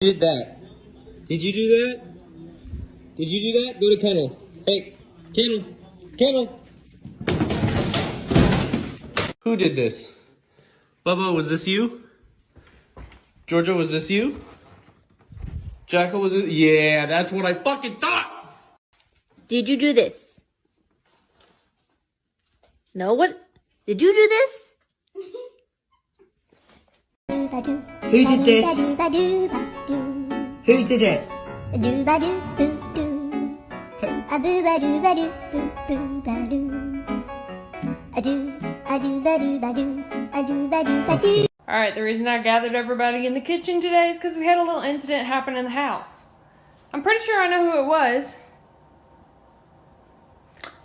Did that? Did you do that? Did you do that? Go to kennel. Hey, kennel, kennel. Who did this? Bubba, was this you? Georgia, was this you? Jackal, was it? Yeah, that's what I fucking thought. Did you do this? No, what? Did you do this? Who did this? Who did it? Alright, the reason I gathered everybody in the kitchen today is because we had a little incident happen in the house. I'm pretty sure I know who it was.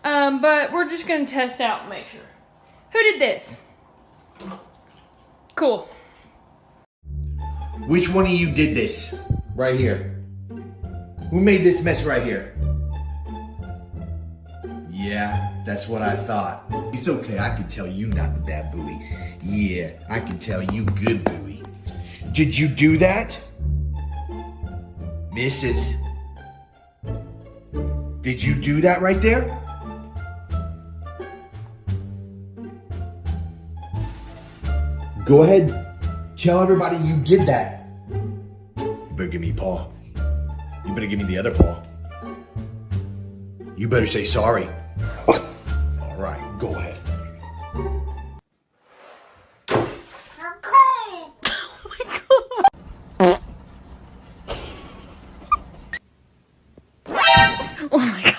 But we're just gonna test out and make sure. Who did this? Cool. Which one of you did this? Right here. Who made this mess right here? Yeah, that's what I thought. It's okay, I can tell you not the bad booey. Yeah, I can tell you good booey. Did you do that? Mrs. Did you do that right there? Go ahead. Tell everybody you did that. You better give me a paw. You better give me the other paw. You better say sorry. All right, go ahead. Oh my god.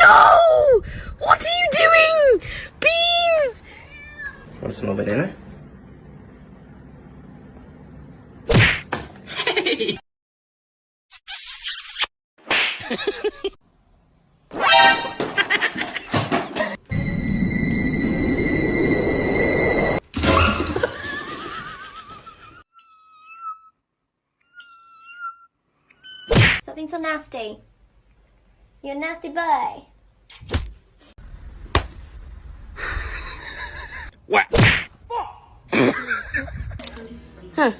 No! What are you doing? Beans! Want to smell banana? Hey! Stop being so nasty. You're a nasty boy. What? Huh.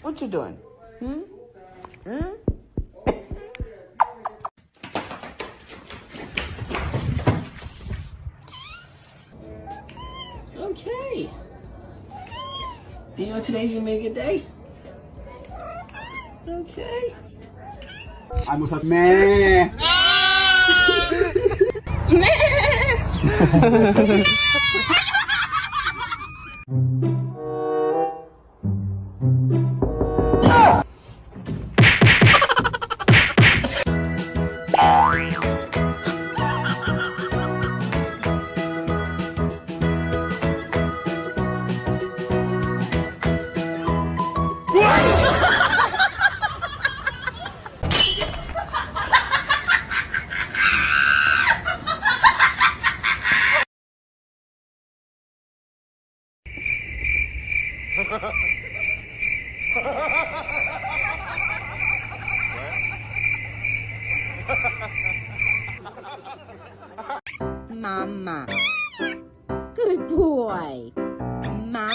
What you doing? Okay. Do you know today's gonna be a good day? Okay. I must have man. Mama. Good boy. Mama.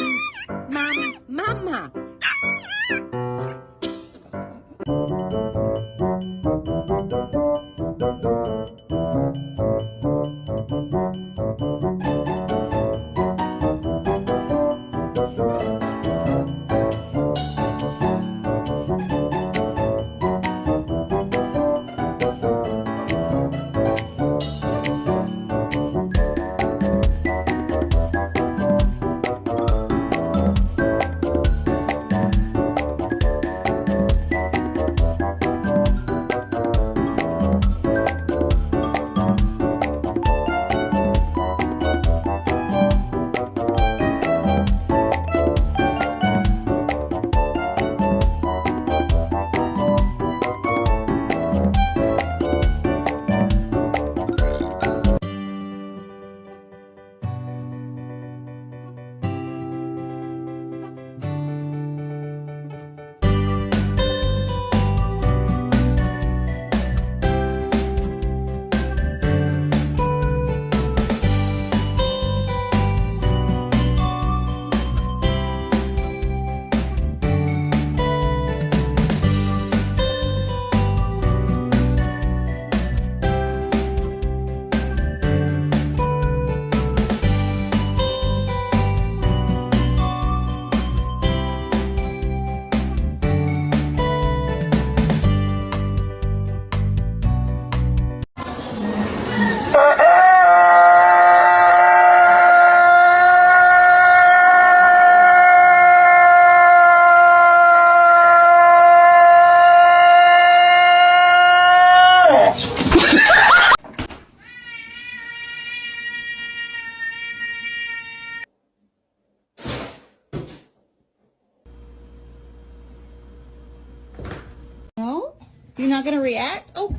You're not gonna react? Oh.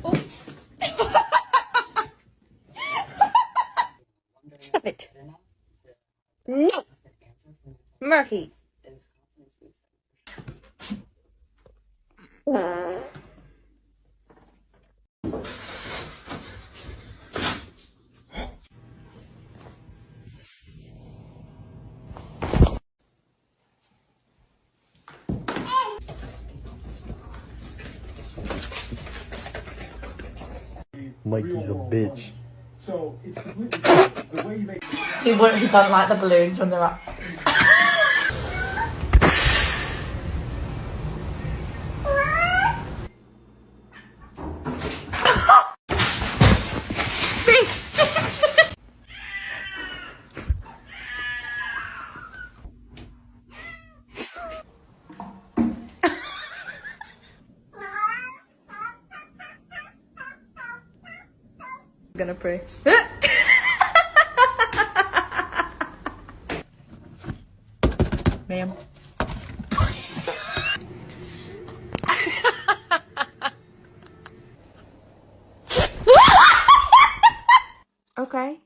Stop it. No. Murphy. Mikey's a bitch. So it's completely different. The way you make He doesn't like the balloons when they're up. Gonna pray. Ma'am. Okay.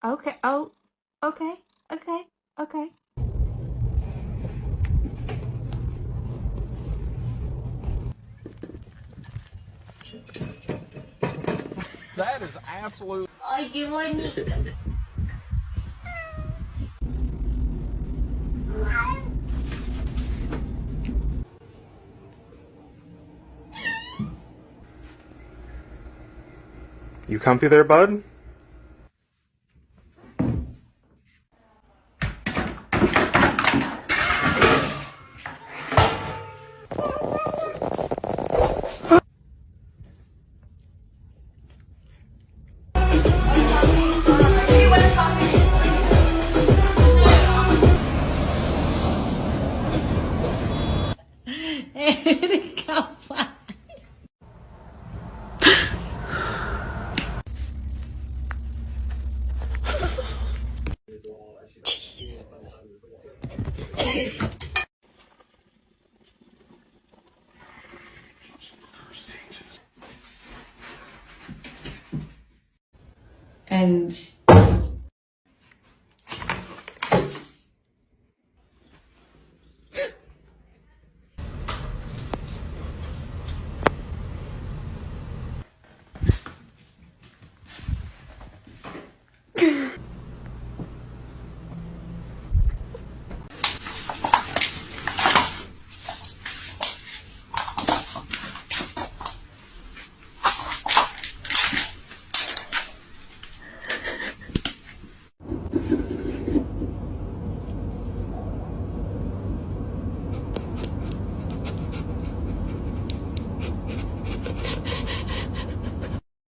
Okay. Oh. Okay. Okay. Okay. that is absolute. Ay, qué bonito. You comfy there, bud?